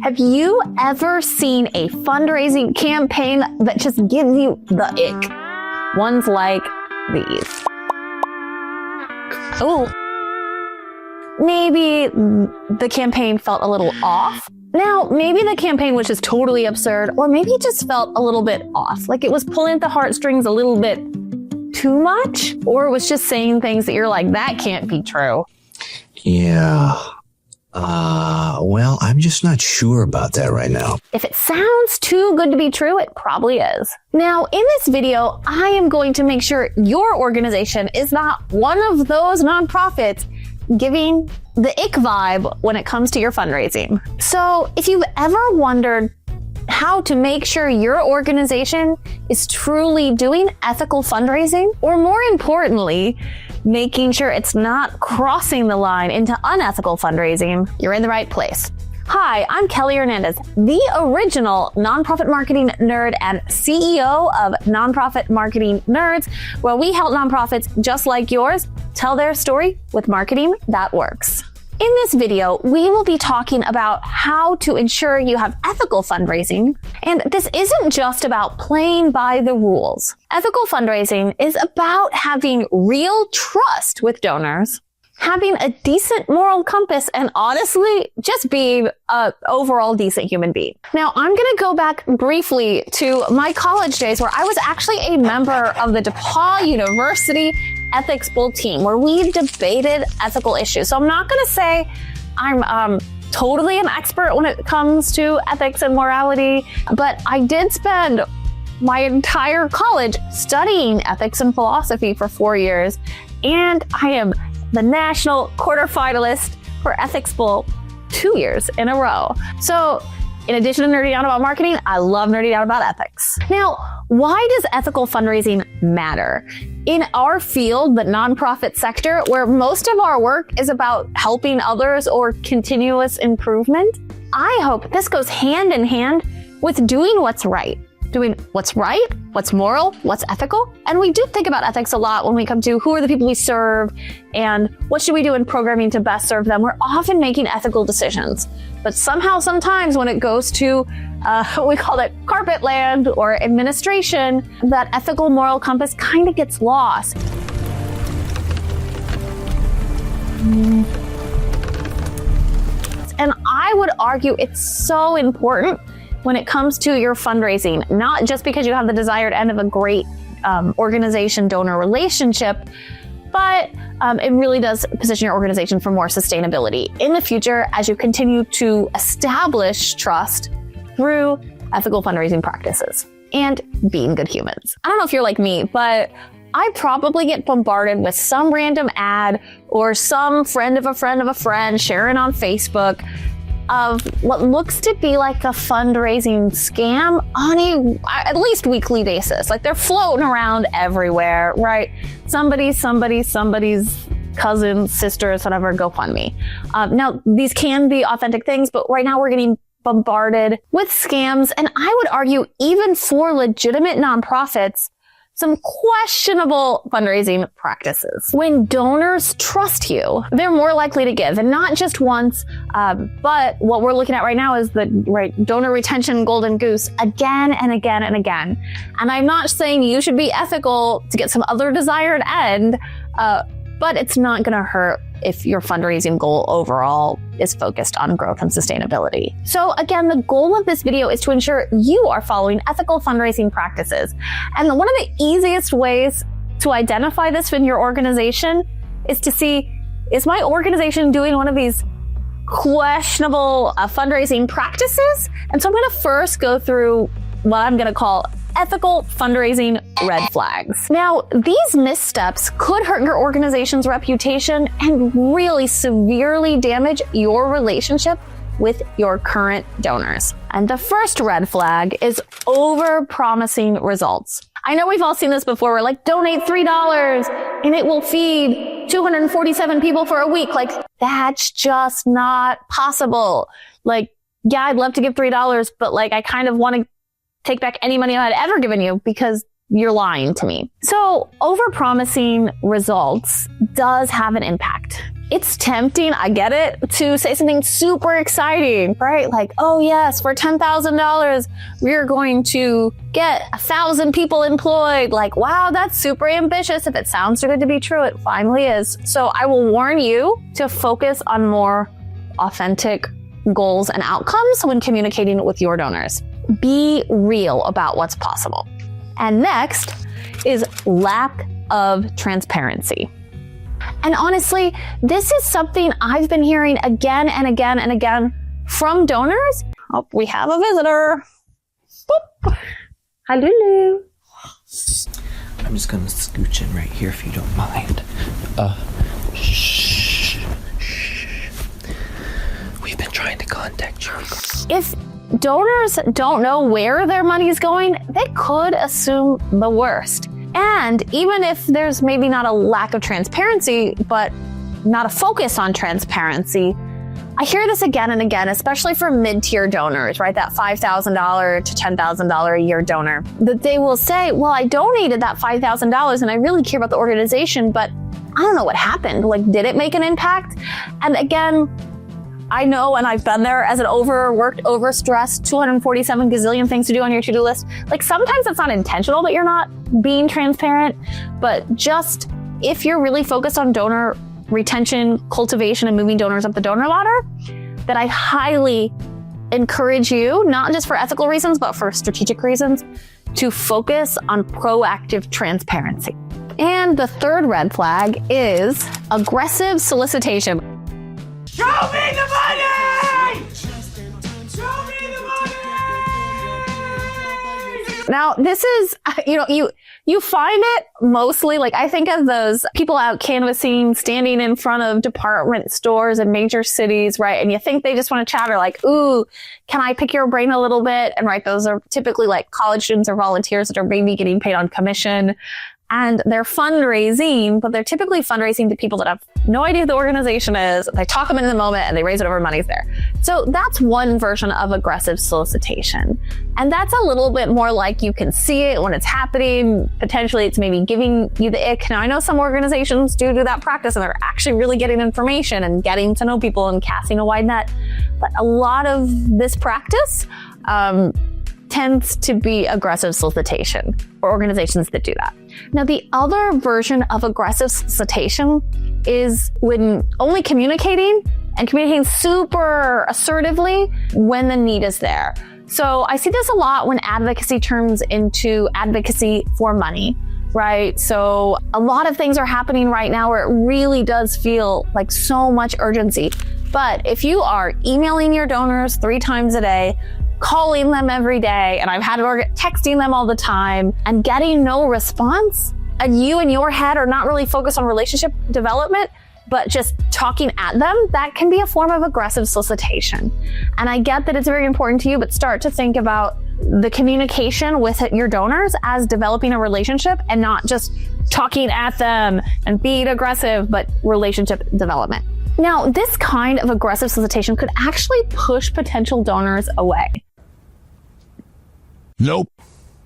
Have you ever seen a fundraising campaign that just gives you the ick? Ones like these. Oh, maybe the campaign felt a little off. Now, maybe the campaign was just totally absurd, or maybe it just felt a little bit off, like it was pulling at the heartstrings a little bit too much, or it was just saying things that you're like, that can't be true. Yeah. Well, I'm just not sure about that right now. If it sounds too good to be true, it probably is. Now, in this video, I am going to make sure your organization is not one of those nonprofits giving the ick vibe when it comes to your fundraising. So if you've ever wondered how to make sure your organization is truly doing ethical fundraising, or more importantly, making sure it's not crossing the line into unethical fundraising, you're in the right place. Hi, I'm Kelly Hernandez, the original nonprofit marketing nerd and CEO of Nonprofit Marketing Nerds, where we help nonprofits just like yours tell their story with marketing that works. In this video, we will be talking about how to ensure you have ethical fundraising. And this isn't just about playing by the rules. Ethical fundraising is about having real trust with donors, having a decent moral compass, and honestly, just being an overall decent human being. Now, I'm going to go back briefly to my college days where I was actually a member of the DePaul University Ethics Bowl team, where we debated ethical issues. So I'm not going to say I'm totally an expert when it comes to ethics and morality, but I did spend my entire college studying ethics and philosophy for 4 years, and I am the national quarterfinalist for Ethics Bowl 2 years in a row. So in addition to nerding out about marketing, I love nerding out about ethics. Now, why does ethical fundraising matter? In our field, the nonprofit sector, where most of our work is about helping others or continuous improvement, I hope this goes hand in hand with doing what's right. Doing what's right, what's moral, what's ethical. And we do think about ethics a lot when we come to who are the people we serve and what should we do in programming to best serve them. We're often making ethical decisions. But somehow, sometimes when it goes to we call it carpet land or administration, that ethical moral compass kind of gets lost. And I would argue it's so important when it comes to your fundraising, not just because you have the desired end of a great organization-donor relationship, but it really does position your organization for more sustainability in the future as you continue to establish trust through ethical fundraising practices and being good humans. I don't know if you're like me, but I probably get bombarded with some random ad or some friend of a friend of a friend sharing on Facebook of what looks to be like a fundraising scam on a at least weekly basis. Like they're floating around everywhere, right? Somebody's cousin, sister, whatever, GoFundMe. Now, these can be authentic things, but right now we're getting bombarded with scams. And I would argue even for legitimate nonprofits, some questionable fundraising practices. When donors trust you, they're more likely to give, and not just once, but what we're looking at right now is the donor retention golden goose again and again and again. And I'm not saying you should be ethical to get some other desired end, but it's not going to hurt if your fundraising goal overall is focused on growth and sustainability. So again, the goal of this video is to ensure you are following ethical fundraising practices. And one of the easiest ways to identify this in your organization is to see, is my organization doing one of these questionable fundraising practices? And so I'm going to first go through what I'm going to call ethical fundraising red flags. Now, these missteps could hurt your organization's reputation and really severely damage your relationship with your current donors. And the first red flag is over-promising results. I know we've all seen this before. We're like, donate $3 and it will feed 247 people for a week. Like, that's just not possible. Like, yeah, I'd love to give $3, but like, I kind of want to take back any money I'd ever given you because you're lying to me. So overpromising results does have an impact. it's tempting, I get it, to say something super exciting, right? Like, oh yes, for $10,000, we're going to get 1,000 people employed. Like, wow, that's super ambitious. If it sounds too good to be true, it finally is. So I will warn you to focus on more authentic goals and outcomes when communicating with your donors. Be real about what's possible. And next is lack of transparency. And honestly, this is something I've been hearing again and again and again from donors. Oh, we have a visitor. Boop. Hello. I'm just gonna scooch in right here if you don't mind. Shh. We've been trying to contact you. If donors don't know where their money is going, they could assume the worst. And even if there's maybe not a lack of transparency, but not a focus on transparency, I hear this again and again, especially for mid-tier donors, right? That $5,000 to $10,000 a year donor, that they will say, well, I donated that $5,000 and I really care about the organization, but I don't know what happened. Like, did it make an impact? And again, I know, and I've been there as an overworked, overstressed, 247 gazillion things to do on your to-do list. Like, sometimes it's not intentional that you're not being transparent, but just if you're really focused on donor retention, cultivation, and moving donors up the donor ladder, that I highly encourage you, not just for ethical reasons, but for strategic reasons, to focus on proactive transparency. And the third red flag is aggressive solicitation. Show me the money! Show me the money! Now, this is, you find it mostly, like, I think of those people out canvassing, standing in front of department stores in major cities, right? And you think they just want to chatter like, ooh, can I pick your brain a little bit? And right, those are typically like college students or volunteers that are maybe getting paid on commission. And they're fundraising, but they're typically fundraising to people that have no idea who the organization is. They talk them into the moment and they raise whatever money's there. So that's one version of aggressive solicitation. And that's a little bit more like you can see it when it's happening. Potentially it's maybe giving you the ick. Now I know some organizations do that practice and they're actually really getting information and getting to know people and casting a wide net. But a lot of this practice, tends to be aggressive solicitation for organizations that do that. Now, the other version of aggressive solicitation is when only communicating and communicating super assertively when the need is there. So I see this a lot when advocacy turns into advocacy for money, right? So a lot of things are happening right now where it really does feel like so much urgency. But if you are emailing your donors 3 times a day, calling them every day, and I've had texting them all the time and getting no response, and you in your head are not really focused on relationship development, but just talking at them, that can be a form of aggressive solicitation. And I get that it's very important to you, but start to think about the communication with your donors as developing a relationship and not just talking at them and being aggressive, but relationship development. Now, this kind of aggressive solicitation could actually push potential donors away. Nope.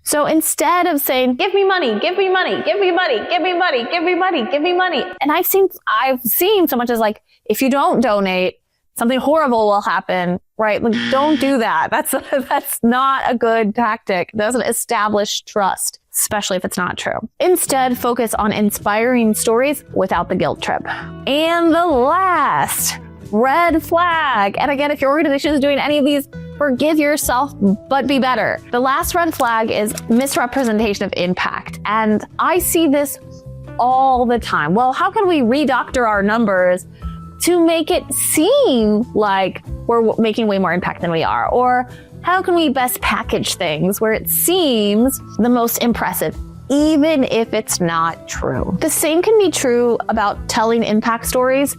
So instead of saying, give me money, give me money, give me money, give me money, give me money, give me money. And I've seen so much as like, if you don't donate, something horrible will happen, right? Like, don't do that. That's not a good tactic. It doesn't establish trust, especially if it's not true. Instead, focus on inspiring stories without the guilt trip. And the last red flag, and again, if your organization is doing any of these, forgive yourself, but be better. The last red flag is misrepresentation of impact. And I see this all the time. Well, how can we redoctor our numbers to make it seem like we're making way more impact than we are? Or how can we best package things where it seems the most impressive, even if it's not true? The same can be true about telling impact stories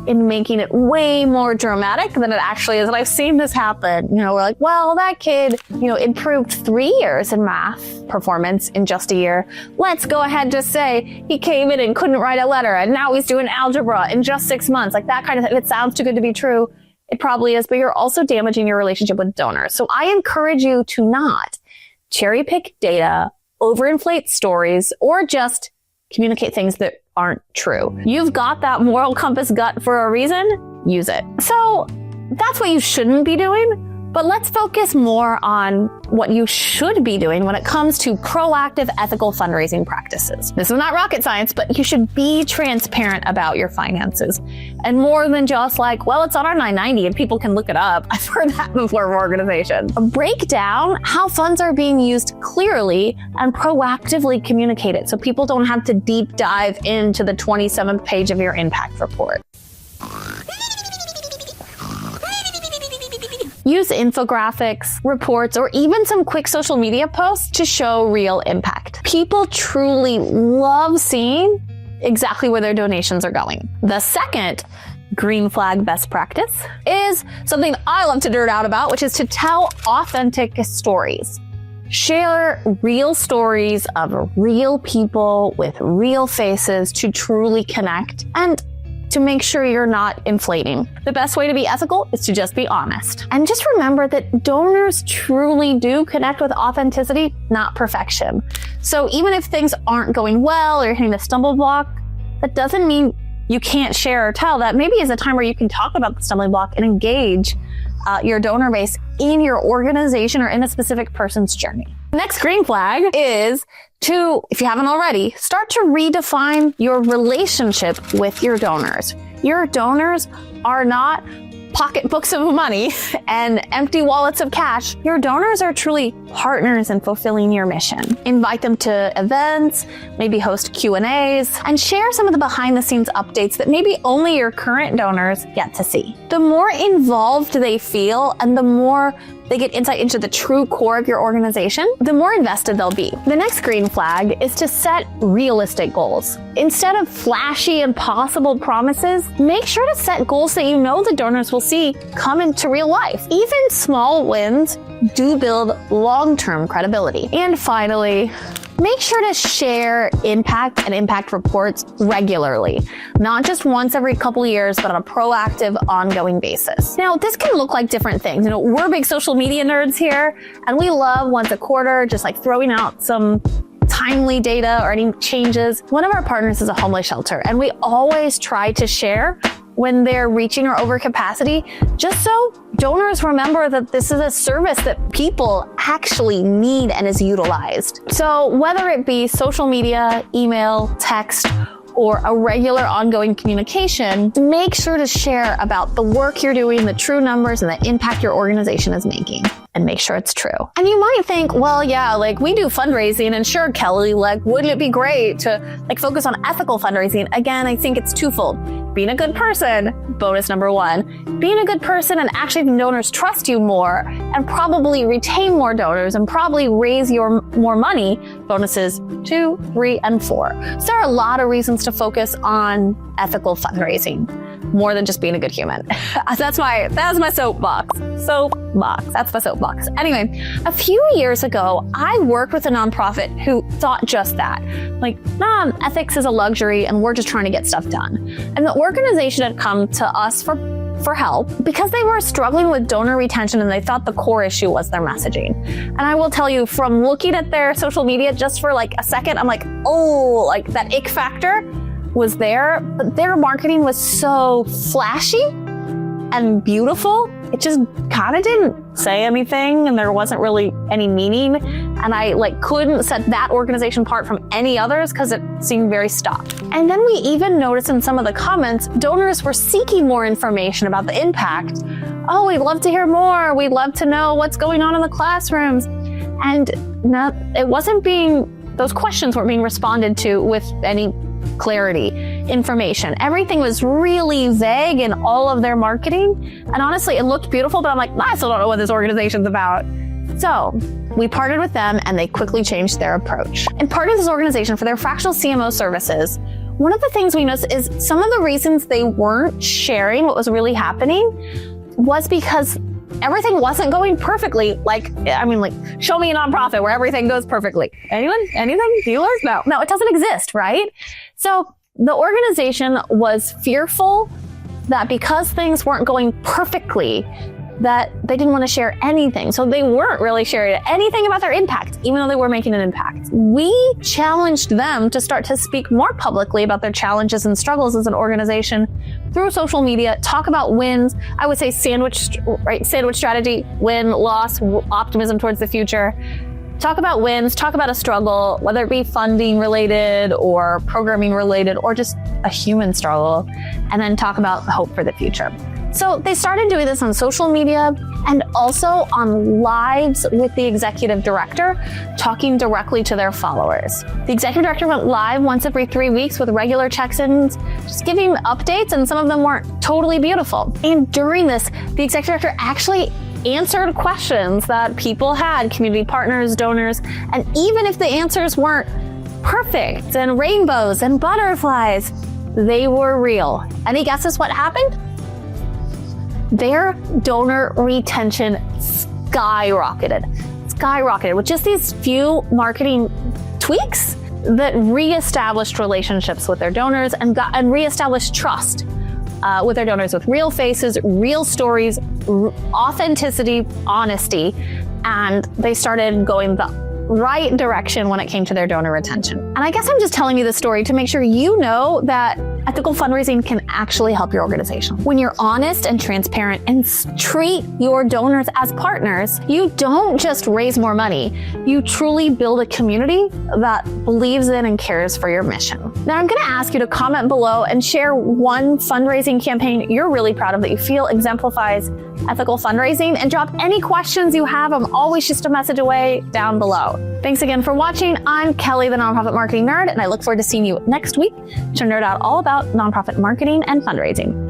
in making it way more dramatic than it actually is. And I've seen this happen. We're like, well, that kid, improved 3 years in math performance in just a year. Let's go ahead and just say he came in and couldn't write a letter and now he's doing algebra in just 6 months. Like that kind of thing. If it sounds too good to be true, it probably is, but you're also damaging your relationship with donors. So I encourage you to not cherry pick data, overinflate stories, or just communicate things that aren't true. You've got that moral compass gut for a reason, use it. So that's what you shouldn't be doing. But let's focus more on what you should be doing when it comes to proactive ethical fundraising practices. This is not rocket science, but you should be transparent about your finances. And more than just like, well, it's on our 990 and people can look it up. I've heard that before from organizations. Break down how funds are being used clearly and proactively communicate it so people don't have to deep dive into the 27th page of your impact report. Use infographics, reports, or even some quick social media posts to show real impact. People truly love seeing exactly where their donations are going. The second green flag best practice is something I love to nerd out about, which is to tell authentic stories. Share real stories of real people with real faces to truly connect and to make sure you're not inflating. The best way to be ethical is to just be honest. And just remember that donors truly do connect with authenticity, not perfection. So even if things aren't going well or you're hitting a stumble block, that doesn't mean you can't share or tell. That maybe is a time where you can talk about the stumbling block and engage your donor base in your organization or in a specific person's journey. Next green flag is to, if you haven't already, start to redefine your relationship with your donors. Your donors are not pocketbooks of money and empty wallets of cash. Your donors are truly partners in fulfilling your mission. Invite them to events, maybe host Q&As, and share some of the behind-the-scenes updates that maybe only your current donors get to see. The more involved they feel and the more they get insight into the true core of your organization, the more invested they'll be. The next green flag is to set realistic goals. Instead of flashy, impossible promises, make sure to set goals that you know the donors will see come into real life. Even small wins do build long-term credibility. And finally, make sure to share impact and impact reports regularly, not just once every couple years, but on a proactive, ongoing basis. Now, this can look like different things. You know, we're big social media nerds here, and we love once a quarter, just like throwing out some timely data or any changes. One of our partners is a homeless shelter, and we always try to share when they're reaching or over capacity, just so donors remember that this is a service that people actually need and is utilized. So whether it be social media, email, text, or a regular ongoing communication, make sure to share about the work you're doing, the true numbers, and the impact your organization is making. And make sure it's true. And you might think, well, yeah, like we do fundraising, and sure, Kelly, like, wouldn't it be great to like focus on ethical fundraising? Again, I think it's twofold. Being a good person, bonus number one. Being a good person and actually having donors trust you more and probably retain more donors and probably raise your more money, bonuses 2, 3, and 4. So there are a lot of reasons to focus on ethical fundraising, more than just being a good human. That was my soapbox. That's my soapbox. Anyway, a few years ago, I worked with a nonprofit who thought just that. Like, nah, ethics is a luxury and we're just trying to get stuff done. And the organization had come to us for help because they were struggling with donor retention and they thought the core issue was their messaging. And I will tell you, from looking at their social media just for like a second, I'm like, oh, like that ick factor was there, but their marketing was so flashy and beautiful. It just kind of didn't say anything and there wasn't really any meaning. And I like couldn't set that organization apart from any others because it seemed very stopped. And then we even noticed in some of the comments, donors were seeking more information about the impact. Oh, we'd love to hear more. We'd love to know what's going on in the classrooms. And those questions weren't being responded to with any clarity, information. Everything was really vague in all of their marketing. And honestly, it looked beautiful, but I'm like, I still don't know what this organization's about. So we partnered with them and they quickly changed their approach. And partnered with this organization for their fractional CMO services. One of the things we noticed is some of the reasons they weren't sharing what was really happening was because everything wasn't going perfectly. Like, show me a nonprofit where everything goes perfectly. Anyone? Anything? Dealers? No, it doesn't exist, right? So the organization was fearful that because things weren't going perfectly, that they didn't want to share anything. So they weren't really sharing anything about their impact, even though they were making an impact. We challenged them to start to speak more publicly about their challenges and struggles as an organization through social media, talk about wins. I would say sandwich strategy, win, loss, optimism towards the future. Talk about wins, talk about a struggle, whether it be funding related or programming related or just a human struggle, and then talk about hope for the future. So they started doing this on social media and also on lives with the executive director, talking directly to their followers. The executive director went live once every 3 weeks with regular check-ins, just giving updates, and some of them weren't totally beautiful. And during this, the executive director actually answered questions that people had, community partners, donors, and even if the answers weren't perfect and rainbows and butterflies, they were real. Any guesses what happened? Their donor retention skyrocketed with just these few marketing tweaks that reestablished relationships with their donors and reestablished trust with their donors, with real faces, real stories, authenticity, honesty, and they started going the right direction when it came to their donor retention. And I guess I'm just telling you this story to make sure you know that ethical fundraising can actually help your organization. When you're honest and transparent and treat your donors as partners, you don't just raise more money, you truly build a community that believes in and cares for your mission. Now I'm gonna ask you to comment below and share one fundraising campaign you're really proud of that you feel exemplifies ethical fundraising, and drop any questions you have. I'm always just a message away down below. Thanks again for watching. I'm Kelly, the Nonprofit Marketing Nerd, and I look forward to seeing you next week to nerd out all about nonprofit marketing and fundraising.